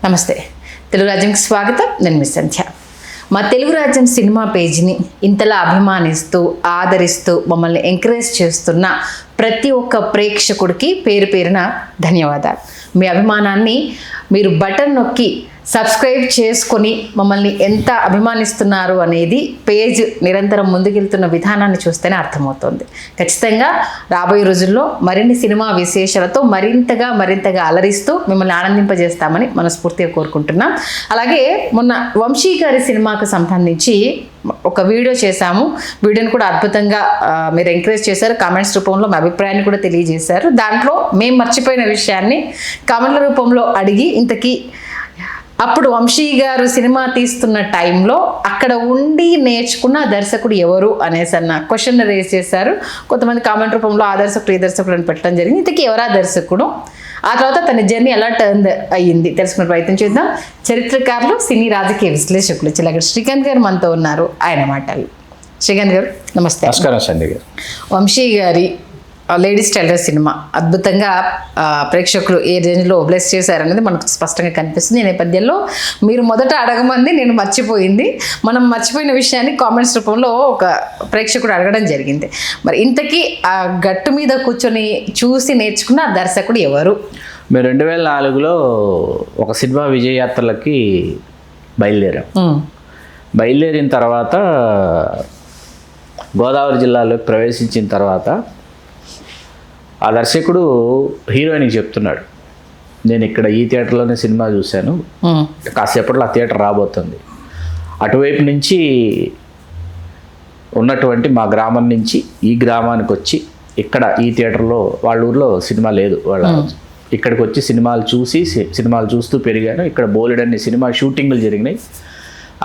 నమస్తే, తెలుగు రాజ్యంకి స్వాగతం. నేను మీ సంధ్య. మా తెలుగు రాజ్యం సినిమా పేజీని ఇంతలా అభిమానిస్తూ ఆదరిస్తూ మమ్మల్ని ఎంకరేజ్ చేస్తున్న ప్రతి ఒక్క ప్రేక్షకుడికి పేరు పేరున ధన్యవాదాలు. మీ అభిమానాన్ని మీరు బటన్ నొక్కి సబ్స్క్రైబ్ చేసుకొని మమ్మల్ని ఎంత అభిమానిస్తున్నారు అనేది పేజ్ నిరంతరం ముందుకెళ్తున్న విధానాన్ని చూస్తేనే అర్థమవుతుంది. ఖచ్చితంగా రాబోయే రోజుల్లో మరిన్ని సినిమా విశేషాలతో మరింతగా అలరిస్తూ మిమ్మల్ని ఆనందింపజేస్తామని మనస్ఫూర్తిగా కోరుకుంటున్నాం. అలాగే మొన్న వంశీ గారి సినిమాకు సంబంధించి ఒక వీడియో చేశాము. వీడియోని కూడా అద్భుతంగా మీరు ఎంకరేజ్ చేశారు. కామెంట్స్ రూపంలో మీ అభిప్రాయాన్ని కూడా తెలియజేశారు. దాంట్లో మేము మర్చిపోయిన విషయాన్ని కామెంట్ల రూపంలో అడిగి ఇంతకీ అప్పుడు వంశీ గారు సినిమా తీస్తున్న టైంలో అక్కడ ఉండి నేర్చుకున్న దర్శకుడు ఎవరు అనేసి అన్న క్వశ్చన్ రేజ్ చేశారు. కొంతమంది కామెంట్ రూపంలో ఆ దర్శకుడు ఈ దర్శకుడు అని పెట్టడం జరిగింది. ఇంతకీ ఎవరా దర్శకుడు, ఆ తర్వాత తన జర్నీ ఎలా టర్న్ అయ్యింది తెలుసుకునే ప్రయత్నం చేద్దాం. చరిత్రకారులు, సినీ రాజకీయ విశ్లేషకులు చిలగడ శ్రీకాంత్ గారు మనతో ఉన్నారు. ఆయన మాటలు. శ్రీకాంత్ గారు నమస్తే. నమస్కారం సంధ్య గారు. వంశీ గారి లేడీస్ టైలర్ సినిమా అద్భుతంగా ప్రేక్షకులు ఏ రేంజ్లో బ్లెస్ చేశారనేది మనకు స్పష్టంగా కనిపిస్తుంది. ఈ నేపథ్యంలో మీరు మొదట అడగమంది నేను మర్చిపోయింది. మనం మర్చిపోయిన విషయాన్ని కామెంట్స్ రూపంలో ఒక ప్రేక్షకుడు అడగడం జరిగింది. మరి ఇంతకీ ఆ గట్టు మీద కూర్చొని చూసి నేర్చుకున్న దర్శకుడు ఎవరు? మేము 2004లో ఒక సినిమా విజయయాత్రలకి బయలుదేరాం. బయలుదేరిన తర్వాత గోదావరి జిల్లాలోకి ప్రవేశించిన తర్వాత ఆ దర్శకుడు హీరోయిన్కి చెప్తున్నాడు, నేను ఇక్కడ ఈ థియేటర్లోనే సినిమా చూశాను, కాసేపట్లో ఆ థియేటర్ రాబోతుంది. అటువైపు నుంచి ఉన్నటువంటి మా గ్రామం నుంచి ఈ గ్రామానికి వచ్చి ఇక్కడ ఈ థియేటర్లో వాళ్ళ ఊర్లో సినిమా లేదు, వాళ్ళ ఇక్కడికి వచ్చి సినిమాలు చూస్తూ పెరిగాను. ఇక్కడ బోలెడన్ని సినిమా షూటింగ్లు జరిగినాయి.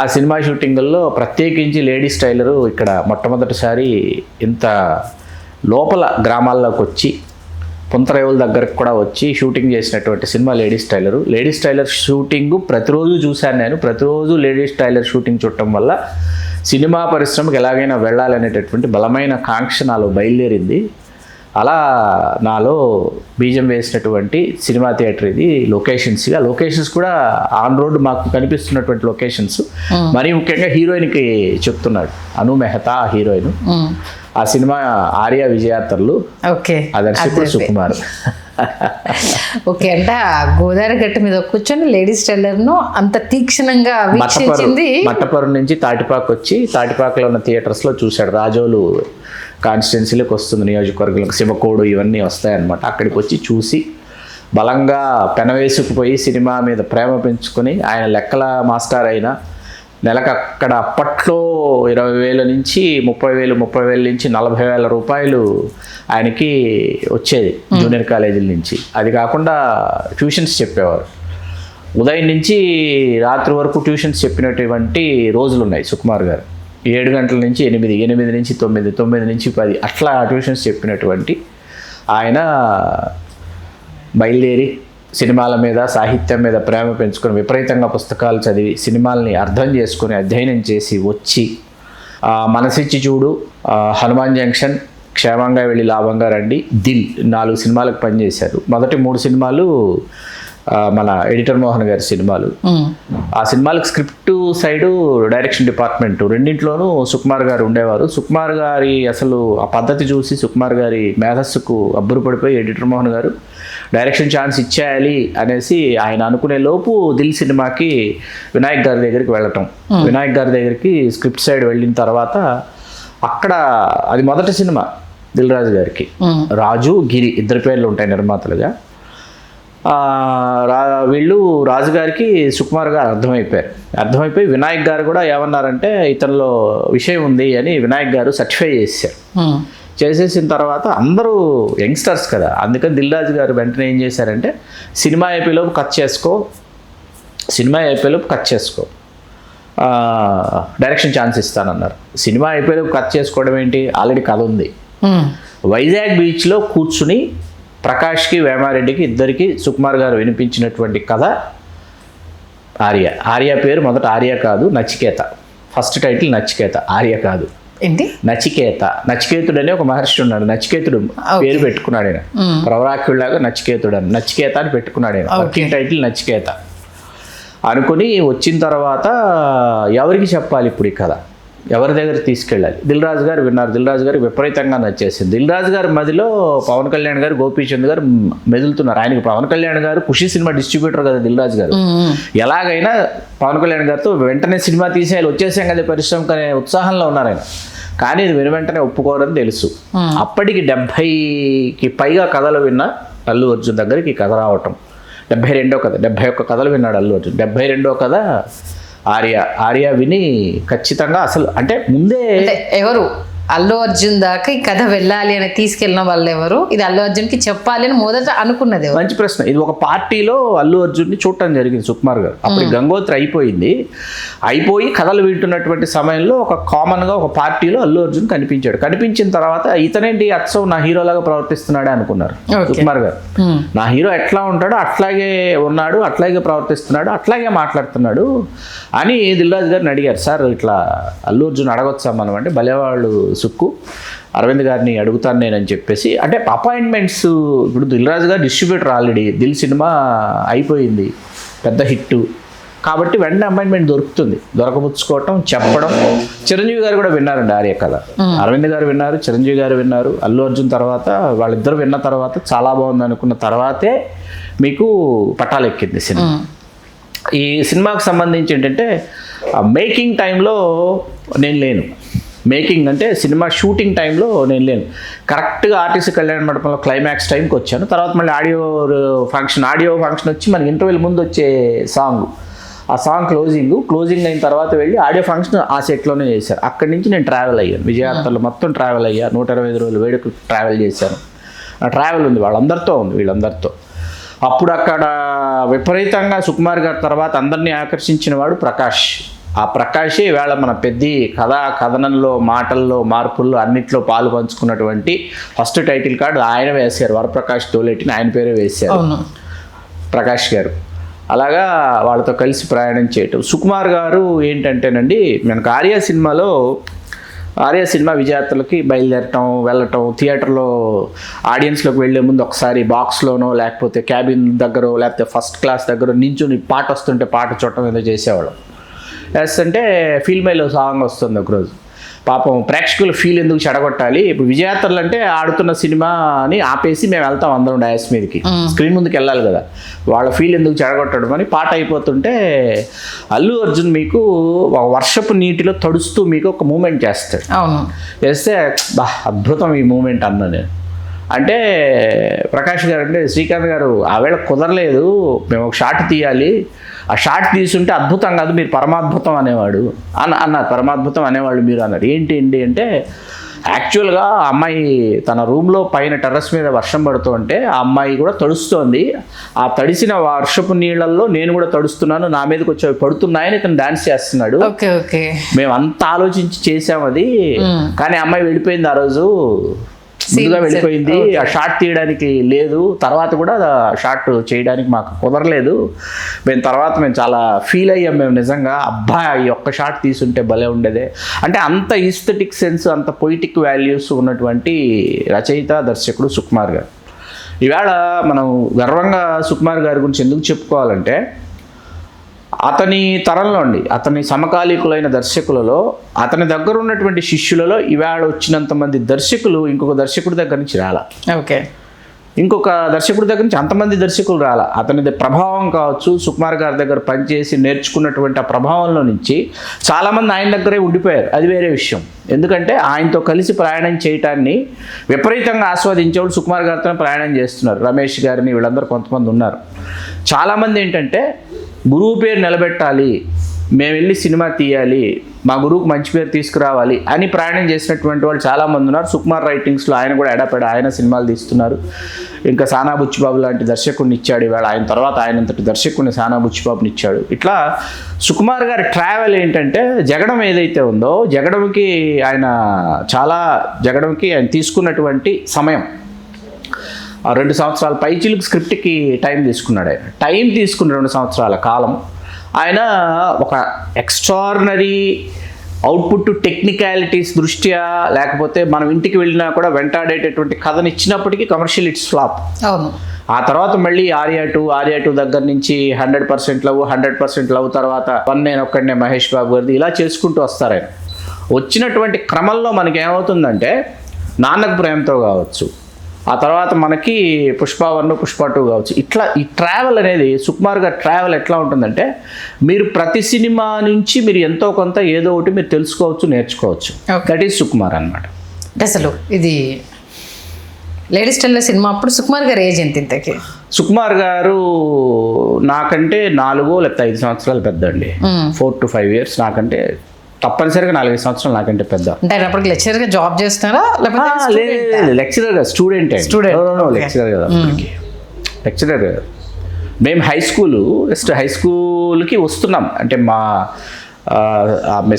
ఆ సినిమా షూటింగుల్లో ప్రత్యేకించి లేడీస్ టైలరు ఇక్కడ మొట్టమొదటిసారి ఇంత లోపల గ్రామాల్లోకి వచ్చి పుంతరేవుల దగ్గరకు కూడా వచ్చి షూటింగ్ చేసినటువంటి సినిమా లేడీస్ టైలర్ షూటింగ్ ప్రతిరోజు చూశాను నేను. ప్రతిరోజు లేడీస్ టైలర్ షూటింగ్ చూడటం వల్ల సినిమా పరిశ్రమకు ఎలాగైనా వెళ్ళాలనేటటువంటి బలమైన కాంక్ష నాలో బయలుదేరింది. అలా నాలో బీజం వేసినటువంటి సినిమా థియేటర్ ఇది. లొకేషన్స్ కూడా ఆన్ రోడ్ మాకు కనిపిస్తున్నటువంటి లొకేషన్స్. మరీ ముఖ్యంగా హీరోయిన్కి చెప్తున్నాడు, అను మెహతా హీరోయిన్. ఆ సినిమా ఆర్య విజయాత్రలు. ఓకే, ఆ దర్శకుడు సుకుమార్. ఓకే, అంటే గోదావరి గట్టు మీద కూర్చొని లేడీస్ టైలర్ను అంత తీక్షణంగా వీక్షించింది. మట్టపరు నుంచి తాటిపాకు వచ్చి తాటిపాకులో ఉన్న థియేటర్స్లో చూశాడు. రాజోలు కాన్స్టిట్యున్సీలోకి వస్తుంది, నియోజకవర్గంలో శివకోడు ఇవన్నీ వస్తాయన్నమాట. అక్కడికి వచ్చి చూసి బలంగా పెనవేసుకుపోయి సినిమా మీద ప్రేమ పెంచుకొని ఆయన లెక్కల మాస్టర్ అయిన నెలకు అక్కడ అప్పట్లో 20,000 నుంచి 30,000 నుంచి 40,000 రూపాయలు ఆయనకి వచ్చేది జూనియర్ కాలేజీల నుంచి. అది కాకుండా ట్యూషన్స్ చెప్పేవారు. ఉదయం నుంచి రాత్రి వరకు ట్యూషన్స్ చెప్పినటువంటి రోజులు ఉన్నాయి సుకుమార్ గారు. 7 గంటల నుంచి 8, 8 నుంచి 9, 9 నుంచి 10 అట్లా ట్యూషన్స్ చెప్పినటువంటి ఆయన బయలుదేరి సినిమాల మీద సాహిత్యం మీద ప్రేమ పెంచుకొని విపరీతంగా పుస్తకాలు చదివి సినిమాల్ని అర్థం చేసుకొని అధ్యయనం చేసి వచ్చి మనసిచ్చి చూడు, హనుమాన్ జంక్షన్, క్షేమంగా వెళ్ళి లాభంగా రండి, దిల్ 4 సినిమాలకు పనిచేశారు. మొదటి 3 సినిమాలు మన ఎడిటర్ మోహన్ గారి సినిమాలు. ఆ సినిమాలకు స్క్రిప్ట్ సైడు డైరెక్షన్ డిపార్ట్మెంట్ రెండింటిలోనూ సుకుమార్ గారు ఉండేవారు. సుకుమార్ గారి అసలు ఆ పద్ధతి చూసి సుకుమార్ గారి మేధస్సుకు అబ్బురు పడిపోయి ఎడిటర్ మోహన్ గారు డైరెక్షన్ ఛాన్స్ ఇచ్చేయాలి అనేసి ఆయన అనుకునే లోపు దిల్ సినిమాకి వినాయక్ గారి దగ్గరికి వెళ్ళటం. వినాయక్ గారి దగ్గరికి స్క్రిప్ట్ సైడ్ వెళ్ళిన తర్వాత అక్కడ అది మొదటి సినిమా దిల్ రాజు గారికి. రాజు, గిరి ఇద్దరు పేర్లు ఉంటాయి నిర్మాతలుగా. వీళ్ళు రాజుగారికి సుకుమార్ గారు అర్థమైపోయి వినాయక్ గారు కూడా ఏమన్నారంటే ఇతనిలో విషయం ఉంది అని వినాయక్ గారు సర్టిఫై చేసేసిన తర్వాత అందరూ యంగ్స్టర్స్ కదా, అందుకని దిల్ రాజు గారు వెంటనే ఏం చేశారంటే సినిమా అయిపోయేలోపు కట్ చేసుకో, డైరెక్షన్ ఛాన్స్ ఇస్తానన్నారు. సినిమా అయిపోయేలోపు కట్ చేసుకోవడం ఏంటి, ఆల్రెడీ కథ ఉంది. వైజాగ్ బీచ్లో కూర్చుని ప్రకాష్కి వేమారెడ్డికి ఇద్దరికి సుకుమార్ గారు వినిపించినటువంటి కథ ఆర్య పేరు మొదట ఆర్య కాదు, నచికేత. ఫస్ట్ టైటిల్ నచికేత, ఆర్య కాదు. ఏంటి నచికేతుడు అని ఒక మహర్షి ఉన్నాడు. నచికేతుడు పేరు పెట్టుకున్నాడు ఆయన, ప్రవరాఖ్యుడిలాగా నచికేతుడు అని, నచికేత అని పెట్టుకున్నాడు ఆయన. టైటిల్ నచికేత. అనుకుని వచ్చిన తర్వాత ఎవరికి చెప్పాలి ఇప్పుడు ఈ కథ, ఎవరి దగ్గర తీసుకెళ్ళాలి. దిల్ రాజు గారు విన్నారు. దిల్ రాజు గారు విపరీతంగా నచ్చేసింది. దిల్ రాజు గారి మదిలో పవన్ కళ్యాణ్ గారు, గోపీచంద్ గారు మెదులుతున్నారు. ఆయనకి పవన్ కళ్యాణ్ గారు ఖుషి సినిమా డిస్ట్రిబ్యూటర్ కదా దిల్ రాజు గారు. ఎలాగైనా పవన్ కళ్యాణ్ గారితో వెంటనే సినిమా తీసేయాలి, వచ్చేసాం కదా పరిశ్రమకు అనే ఉత్సాహంలో ఉన్నారు ఆయన. కానీ ఇది వెంటనే ఒప్పుకోరని తెలుసు. అప్పటికి 70కి పైగా కథలు విన్న అల్లు అర్జున్ దగ్గరికి కథ రావటం. 72వ కథ, 71 కథలు విన్నాడు అల్లు అర్జున్. 72వ కథ ఆర్య విని ఖచ్చితంగా అసలు అంటే ముందే ఎవరు అల్లు అర్జున్ దాకా ఈ కథ వెళ్ళాలి అని తీసుకెళ్ళిన వాళ్ళు ఎవరు, ఇది అల్లు అర్జున్కి చెప్పాలి అని మొదట అనుకున్నది ఎవరు? మంచి ప్రశ్న. ఇది ఒక పార్టీలో అల్లు అర్జున్ని చూడటం జరిగింది సుకుమార్ గారు. అప్పుడు గంగోత్రి అయిపోయి కథలు వింటున్నటువంటి సమయంలో ఒక కామన్గా ఒక పార్టీలో అల్లు అర్జున్ కనిపించాడు. కనిపించిన తర్వాత ఇతనేంటి అచ్చం నా హీరోలాగా ప్రవర్తిస్తున్నాడే అనుకున్నారు సుకుమార్ గారు. నా హీరో ఎట్లా ఉంటాడో అట్లాగే ఉన్నాడు, అట్లాగే ప్రవర్తిస్తున్నాడు, అట్లాగే మాట్లాడుతున్నాడు అని దిల్ రాజు గారిని అడిగారు. సార్ ఇట్లా అల్లు అర్జున్ అడగొచ్చా మనం అంటే, భలేవాళ్ళు సుక్కు, అరవింద్ గారిని అడుగుతాను నేనని చెప్పేసి. అంటే అపాయింట్మెంట్స్ ఇప్పుడు దిల్ రాజు గారు డిస్ట్రిబ్యూటర్, ఆల్రెడీ దిల్ సినిమా అయిపోయింది, పెద్ద హిట్ కాబట్టి వెంటనే అపాయింట్మెంట్ దొరుకుతుంది. దొరకపుచ్చుకోవటం, చెప్పడం. చిరంజీవి గారు కూడా విన్నారండి ఆర్య కథ. అరవింద్ గారు విన్నారు, చిరంజీవి గారు విన్నారు. అల్లు అర్జున్ తర్వాత వాళ్ళిద్దరు విన్న తర్వాత చాలా బాగుంది అనుకున్న తర్వాతే మీకు పట్టాలెక్కింది సినిమా. ఈ సినిమాకు సంబంధించి ఏంటంటే మేకింగ్ టైంలో నేను లేను. మేకింగ్ అంటే సినిమా షూటింగ్ టైంలో నేను లేను. కరెక్ట్గా ఆర్టీసీ కళ్యాణ మండపంలో క్లైమాక్స్ టైంకి వచ్చాను. తర్వాత మళ్ళీ ఆడియో ఫంక్షన్ వచ్చి మనకి ఇంటర్వ్యూల ముందు వచ్చే సాంగ్, ఆ సాంగ్ క్లోజింగ్ అయిన తర్వాత వెళ్ళి ఆడియో ఫంక్షన్ ఆ సెట్లోనే చేశారు. అక్కడి నుంచి నేను ట్రావెల్ అయ్యాను, విజయవాడలో మొత్తం ట్రావెల్ అయ్యా. 125 రోజులు వేడుకు ట్రావెల్ చేశాను. ఆ ట్రావెల్ ఉంది వీళ్ళందరితో. అప్పుడు అక్కడ విపరీతంగా సుకుమార్ గారి తర్వాత అందరినీ ఆకర్షించిన వాడు ప్రకాష్. ఆ ప్రకాషే ఈవేళ మన పెద్ద కథనంలో, మాటల్లో, మార్పుల్లో అన్నిట్లో పాలు పంచుకున్నటువంటి ఫస్ట్ టైటిల్ కార్డు ఆయన వేశారు. వరప్రకాష్ తోలేటిని ఆయన పేరే వేశారు ప్రకాష్ గారు. అలాగా వాళ్ళతో కలిసి ప్రయాణం చేయటం. సుకుమార్ గారు ఏంటంటేనండి, మనకు ఆర్య సినిమా విజేతలకి బయలుదేరటం, వెళ్ళటం, థియేటర్లో ఆడియన్స్లోకి వెళ్ళే ముందు ఒకసారి బాక్స్లోనో లేకపోతే క్యాబిన్ దగ్గర లేకపోతే ఫస్ట్ క్లాస్ దగ్గర నించుని పాట వస్తుంటే పాట చూడటం ఏదో చేసేవాళ్ళం. అంటే ఫీల్ మైలో సాంగ్ వస్తుంది ఒకరోజు. పాపం ప్రేక్షకులు ఫీల్ ఎందుకు చెడగొట్టాలి, ఇప్పుడు విజయాత్రలు అంటే ఆడుతున్న సినిమాని ఆపేసి మేము వెళ్తాం అందరం డయాస్ మీదకి, స్క్రీన్ ముందుకు వెళ్ళాలి కదా, వాళ్ళ ఫీల్ ఎందుకు చెడగొట్టడం అని పాట అయిపోతుంటే అల్లు అర్జున్ మీకు ఒక వర్షపు నీటిలో తడుస్తూ మీకు ఒక మూమెంట్ చేస్తాడు. చేస్తే అద్భుతం ఈ మూమెంట్ అన్నా నేను. అంటే ప్రకాష్ గారు అంటే శ్రీకాంత్ గారు ఆవేళ కుదరలేదు, మేము ఒక షాట్ తీయాలి, ఆ షాట్ తీసుంటే అద్భుతం కాదు మీరు పరమాద్భుతం అనేవాడు అన్నారు. పరమాద్భుతం అనేవాళ్ళు మీరు అన్నారు. ఏంటి అంటే యాక్చువల్గా ఆ అమ్మాయి తన రూమ్లో పైన టెర్రస్ మీద వర్షం పడుతూ ఉంటే ఆ అమ్మాయి కూడా తడుస్తోంది. ఆ తడిసిన వర్షపు నీళ్ళల్లో నేను కూడా తడుస్తున్నాను, నా మీదకి వచ్చి పడుతున్నాయని ఇతను డాన్స్ చేస్తున్నాడు. మేము అంత ఆలోచించి చేసాం అది, కానీ అమ్మాయి వెళ్ళిపోయింది ఆ రోజు, ముందుగా వెళ్ళిపోయింది. ఆ షాట్ తీయడానికి లేదు, తర్వాత కూడా షాట్ చేయడానికి మాకు కుదరలేదు. మేము చాలా ఫీల్ అయ్యాం మేము నిజంగా, అబ్బాయి ఒక్క షాట్ తీసుంటే భలే ఉండేదే. అంటే అంత ఈస్థెటిక్ సెన్స్, అంత పొయిటిక్ వాల్యూస్ ఉన్నటువంటి రచయిత, దర్శకుడు సుకుమార్ గారు. ఈవేళ మనం గర్వంగా సుకుమార్ గారి గురించి ఎందుకు చెప్పుకోవాలంటే, అతని తరంలో అతని సమకాలీకులైన దర్శకులలో, అతని దగ్గర ఉన్నటువంటి శిష్యులలో ఈవేళ వచ్చినంత మంది దర్శకులు ఇంకొక దర్శకుడి దగ్గర నుంచి రాలా. ఇంకొక దర్శకుడి దగ్గర నుంచి అంతమంది దర్శకులు రాలా. అతనిది ప్రభావం కావచ్చు, సుకుమార్ గారి దగ్గర పనిచేసి నేర్చుకున్నటువంటి ఆ ప్రభావంలో నుంచి చాలామంది ఆయన దగ్గరే ఉండిపోయారు. అది వేరే విషయం. ఎందుకంటే ఆయనతో కలిసి ప్రయాణం చేయటాన్ని విపరీతంగా ఆస్వాదించేవాళ్ళు సుకుమార్ గారితో ప్రయాణం చేస్తున్నారు. రమేష్ గారిని వీళ్ళందరూ కొంతమంది ఉన్నారు. చాలామంది ఏంటంటే గురువు పేరు నిలబెట్టాలి, మేము వెళ్ళి సినిమా తీయాలి, మా గురువుకు మంచి పేరు తీసుకురావాలి అని ప్రయాణం చేసినటువంటి వాళ్ళు చాలామంది ఉన్నారు. సుకుమార్ రైటింగ్స్లో ఆయన కూడా ఎడపెడ ఆయన సినిమాలు తీస్తున్నారు. ఇంకా సానా బుచ్చిబాబు లాంటి దర్శకుడిని ఇచ్చాడు ఇవాళ. ఆయన తర్వాత ఆయనంతటి దర్శకుడిని సానా బుచ్చిబాబుని ఇచ్చాడు. ఇట్లా సుకుమార్ గారి ట్రావెల్ ఏంటంటే, జగడం ఏదైతే ఉందో జగడంకి ఆయన తీసుకున్నటువంటి సమయం 2 సంవత్సరాల పైచిలుకు స్క్రిప్ట్కి టైం తీసుకున్నాడు. ఆయన టైం తీసుకున్న 2 సంవత్సరాల కాలం ఆయన ఒక ఎక్స్ట్రాడినరీ అవుట్పుట్ టెక్నికాలిటీస్ దృష్ట్యా లేకపోతే మనం ఇంటికి వెళ్ళినా కూడా వెంటాడేటటువంటి కథను ఇచ్చినప్పటికీ కమర్షియల్ ఇట్స్ ఫ్లాప్. అవును. ఆ తర్వాత మళ్ళీ ఆర్యా టూ దగ్గర నుంచి 100% లవ్, 100% లవ్ తర్వాత నేను ఒక్కడనే మహేష్ బాబు గారిది ఇలా చేసుకుంటూ వస్తారు ఆయన. వచ్చినటువంటి క్రమంలో మనకి ఏమవుతుందంటే నాన్నకు ప్రేమతో కావచ్చు, ఆ తర్వాత మనకి పుష్ప 1, పుష్ప 2 కావచ్చు, ఇట్లా ఈ ట్రావెల్ అనేది సుకుమార్ గారి ట్రావెల్ ఎట్లా ఉంటుందంటే మీరు ప్రతి సినిమా నుంచి మీరు ఎంతో కొంత ఏదో ఒకటి మీరు తెలుసుకోవచ్చు, నేర్చుకోవచ్చు. దట్ ఈజ్ సుకుమార్ అనమాట. అంటే అసలు ఇది లేడీస్ టెల్లో సినిమా అప్పుడు సుకుమార్ గారు ఏజ్ ఎంత ఇంతకి? సుకుమార్ గారు నాకంటే 4 లేకపోతే 5 సంవత్సరాలు పెద్ద అండి. 4 to 5 years నాకంటే, తప్పనిసరిగా 4 సంవత్సరాలు నాకంటే పెద్ద. అంటే ఆయన అప్పటికి లెక్చరర్ గా జాబ్ చేస్తున్నారా లేకపోతే లెక్చరర్ గా స్టూడెంట్ లెక్చరర్ కదా అప్పటికి, లెక్చరర్ కదా. మేము హై స్కూల్కి వస్తున్నాం అంటే మా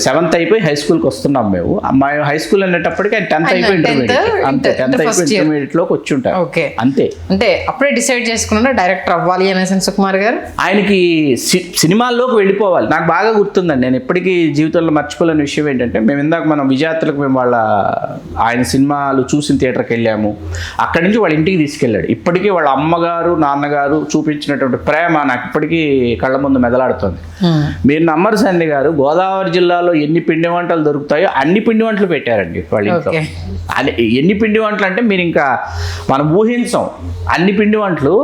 7th అయిపోయి హై స్కూల్కి వస్తున్నాం మేము. మా హై స్కూల్ అనేటప్పటికి ఆయన 10th అయిపోయి ఇంటర్మీడియట్లోకి వచ్చి ఉంటారు అంతే. అంటే అప్పుడే డిసైడ్ చేసుకున్నారా డైరెక్టర్ అవ్వాలి అనేసి సుకుమార్ గారు? ఆయనకి సినిమాల్లోకి వెళ్ళిపోవాలి. నాకు బాగా గుర్తుందండి, నేను ఎప్పటికీ జీవితంలో మర్చిపోలేని విషయం ఏంటంటే మేము ఇందాక మనం విజయాత్రకు మేము ఆయన సినిమాలు చూసిన థియేటర్కి వెళ్ళాము. అక్కడి నుంచి వాళ్ళ ఇంటికి తీసుకెళ్ళాడు. ఇప్పటికీ వాళ్ళ అమ్మగారు నాన్నగారు చూపించినటువంటి ప్రేమ నాకు ఇప్పటికీ కళ్ళ ముందు మెదలాడుతుంది. మీరు నమ్మరు సంధ్య గారు, గోదావరి జిల్లాలో ఎన్ని పిండి వంటలు దొరుకుతాయో అన్ని పిండి వంటలు పెట్టారండి వాళ్ళ ఇంట్లో. ఎన్ని పిండి వంటలు అంటే మీరు ఇంకా మనం ఊహించాం అన్ని పిండి వంటలు.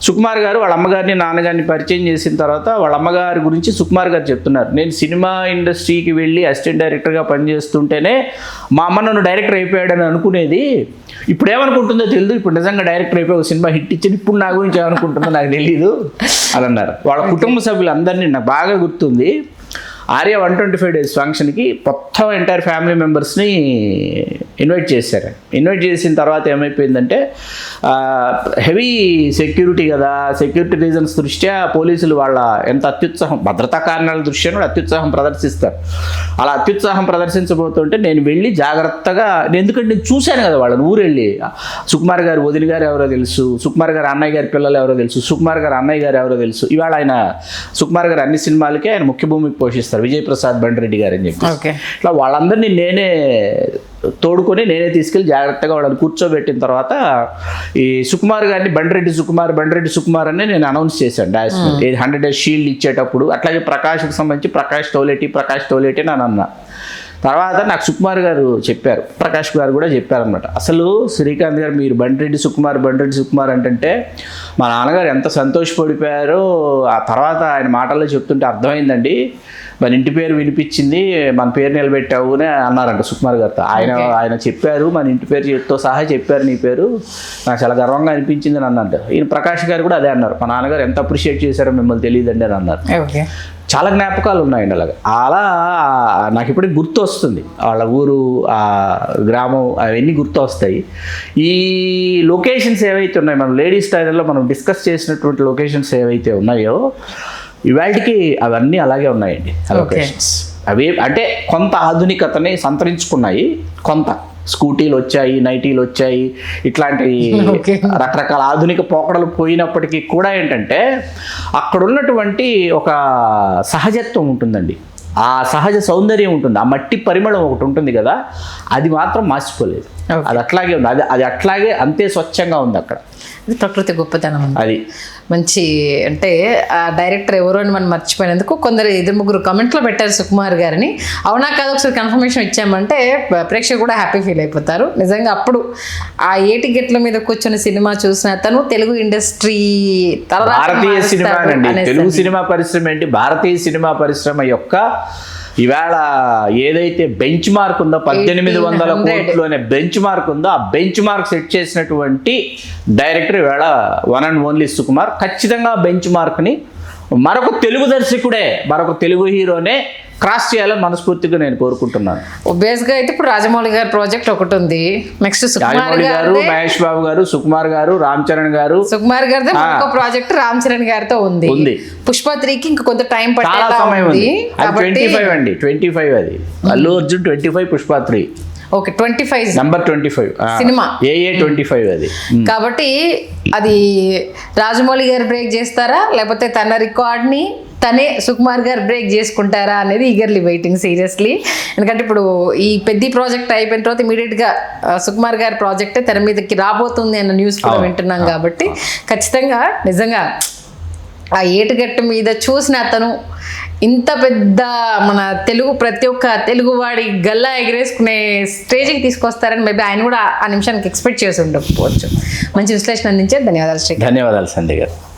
సుకుమార్ గారు వాళ్ళ అమ్మగారిని నాన్నగారిని పరిచయం చేసిన తర్వాత వాళ్ళ అమ్మగారి గురించి సుకుమార్ గారు చెప్తున్నారు, నేను సినిమా ఇండస్ట్రీకి వెళ్ళి అసిస్టెంట్ డైరెక్టర్గా పనిచేస్తుంటేనే మా అమ్మ నన్ను డైరెక్టర్ అయిపోయాడని అనుకునేది. ఇప్పుడు ఏమనుకుంటుందో తెలియదు, ఇప్పుడు నిజంగా డైరెక్టర్ అయిపోయి ఒక సినిమా హిట్ ఇచ్చింది, ఇప్పుడు నా గురించి ఏమనుకుంటుందో నాకు తెలియదు అని అన్నారు. వాళ్ళ కుటుంబ సభ్యులందరినీ నాకు బాగా గుర్తుంది. ఆర్య 125 days ఫంక్షన్కి మొత్తం ఎంటైర్ ఫ్యామిలీ మెంబర్స్ని ఇన్వైట్ చేశారు. ఇన్వైట్ చేసిన తర్వాత ఏమైపోయిందంటే హెవీ సెక్యూరిటీ కదా, సెక్యూరిటీ రీజన్స్ దృష్ట్యా పోలీసులు వాళ్ళ ఎంత అత్యుత్సాహం, భద్రతా కారణాల దృష్ట్యా కూడా అత్యుత్సాహం ప్రదర్శిస్తారు. అలా అత్యుత్సాహం ప్రదర్శించబోతుంటే నేను వెళ్ళి జాగ్రత్తగా, ఎందుకంటే నేను చూశాను కదా వాళ్ళని, ఊరు వెళ్ళి సుకుమార్ గారు వదిన గారు ఎవరో తెలుసు, సుకుమార్ గారు అన్నయ్య గారి పిల్లలు ఎవరో తెలుసు, సుకుమార్ గారు అన్నయ్య గారు ఎవరో తెలుసు. ఇవాళ ఆయన సుకుమార్ గారు అన్ని సినిమాలకి ఆయన ముఖ్య భూమికి పోషిస్తారు, విజయప్రసాద్ బండిరెడ్డి గారు అని చెప్పి. ఇట్లా వాళ్ళందరినీ నేనే తోడుకొని నేనే తీసుకెళ్ళి జాగ్రత్తగా వాళ్ళని కూర్చోబెట్టిన తర్వాత ఈ సుకుమార్ గారిని బండిరెడ్డి సుకుమార్ అని నేను అనౌన్స్ చేశాను డాష్ 100 days షీల్డ్ ఇచ్చేటప్పుడు. అట్లాగే ప్రకాష్కి సంబంధించి ప్రకాష్ టోలేటి అని అన్నా. తర్వాత నాకు సుకుమార్ గారు చెప్పారు, ప్రకాష్ గారు కూడా చెప్పారనమాట, అసలు శ్రీకాంత్ గారు మీరు బండిరెడ్డి సుకుమార్ అంటే మా నాన్నగారు ఎంత సంతోషపడిపోయారో ఆ తర్వాత ఆయన మాటల్లో చెప్తుంటే అర్థమైందండి, మన ఇంటి పేరు వినిపించింది, మన పేరు నిలబెట్టావు అని అన్నారంట సుకుమార్ గారితో. ఆయన చెప్పారు, మన ఇంటి పేరుతో సహా చెప్పారు నీ పేరు, నాకు చాలా గర్వంగా అనిపించింది అని అన్నట్టు. ఈయన ప్రకాష్ గారు కూడా అదే అన్నారు, మా నాన్నగారు ఎంత అప్రిషియేట్ చేశారో మిమ్మల్ని తెలియదండి అని అన్నారు. చాలా జ్ఞాపకాలు ఉన్నాయండి అలా నాకు ఇప్పటికి గుర్తు వస్తుంది. వాళ్ళ ఊరు, ఆ గ్రామం, అవన్నీ గుర్తు వస్తాయి. ఈ లొకేషన్స్ ఏవైతే ఉన్నాయో మనం లేడీస్ టైలర్లో మనం డిస్కస్ చేసినటువంటి లొకేషన్స్ ఏవైతే ఉన్నాయో ఇవాళకి అవన్నీ అలాగే ఉన్నాయండి. లొకేషన్స్ అవి అంటే కొంత ఆధునికతని సంతరించుకున్నాయి, కొంత స్కూటీలు వచ్చాయి, నైటీలు వచ్చాయి, ఇట్లాంటి రకరకాల ఆధునిక పోకడలు పోయినప్పటికీ కూడా ఏంటంటే అక్కడ ఉన్నటువంటి ఒక సహజత్వం ఉంటుందండి, ఆ సహజ సౌందర్యం ఉంటుంది, ఆ మట్టి పరిమళం ఒకటి ఉంటుంది కదా, అది మాత్రం మార్చిపోలేదు. అది అట్లాగే ఉంది, అది అట్లాగే అంతే స్వచ్ఛంగా ఉంది అక్కడ. ప్రకృతి గొప్పతనం అది మంచి. అంటే ఆ డైరెక్టర్ ఎవరో అని మనం మర్చిపోయినందుకు కొందరు 2-3 కమెంట్లో పెట్టారు సుకుమార్ గారిని. అవునా కాదు ఒకసారి కన్ఫర్మేషన్ ఇచ్చామంటే ప్రేక్షకులు కూడా హ్యాపీ ఫీల్ అయిపోతారు. నిజంగా అప్పుడు ఆ ఏటి గెట్ల మీద కూర్చొని సినిమా చూసిన తను తెలుగు ఇండస్ట్రీ భారతీయ సినిమా అండి, తెలుగు సినిమా పరిశ్రమ ఏంటి, భారతీయ సినిమా పరిశ్రమ యొక్క ఇవాళ ఏదైతే బెంచ్ మార్క్ ఉందో 1800 కోట్లు అనే బెంచ్ మార్క్ ఉందో ఆ బెంచ్ మార్క్ సెట్ చేసినటువంటి డైరెక్టర్ ఇవాళ వన్ అండ్ ఓన్లీ సుకుమార్. ఖచ్చితంగా బెంచ్ మార్క్ని మరొక తెలుగు దర్శకుడే, మరొక తెలుగు హీరోనే క్రాస్ చేయాలని మనస్ఫూర్తిగా నేను కోరుకుంటున్నాను. బేస్గా అయితే ఇప్పుడు రాజమౌళి గారి ప్రాజెక్ట్ ఒకటి ఉంది, నెక్స్ట్ రాజమౌళి గారు, మహేష్ బాబు గారు, సుకుమార్ గారు, రామ్ చరణ్ గారు. సుకుమార్ గారితో ఒక ప్రాజెక్ట్ రామ్ చరణ్ గారితో ఉంది. పుష్ప 3కి ఇంక కొంత టైం పట్టేలా ఉంది. 25 అండి, 25 అది Allu Arjun 25, Pushpa 3. Okay 25 number 25 cinema. AA 25 అది. కాబట్టి అది రాజమౌళి గారు బ్రేక్ చేస్తారా లేకపోతే తన రికార్డ్ని తనే సుకుమార్ గారు బ్రేక్ చేసుకుంటారా అనేది ఈగర్లీ వెయిటింగ్ సీరియస్లీ. ఎందుకంటే ఇప్పుడు ఈ పెద్ద ప్రాజెక్ట్ అయిపోయిన తర్వాత ఇమీడియట్గా సుకుమార్ గారి ప్రాజెక్టే తెర మీదకి రాబోతుంది అన్న న్యూస్ కూడా వింటున్నాం కాబట్టి ఖచ్చితంగా నిజంగా ఆ ఏటుగట్టు మీద చూసిన అతను ఇంత పెద్ద మన తెలుగు ప్రతి ఒక్క తెలుగువాడి గల్లా ఎగరేసుకునే స్టేజ్కి తీసుకొస్తారని మేబీ ఆయన కూడా ఆ నిమిషానికి ఎక్స్పెక్ట్ చేసి ఉండకపోవచ్చు. మంచి విశ్లేషణ అందించారు. ధన్యవాదాలు శ్రీ. ధన్యవాదాలు సంధ్య గారు.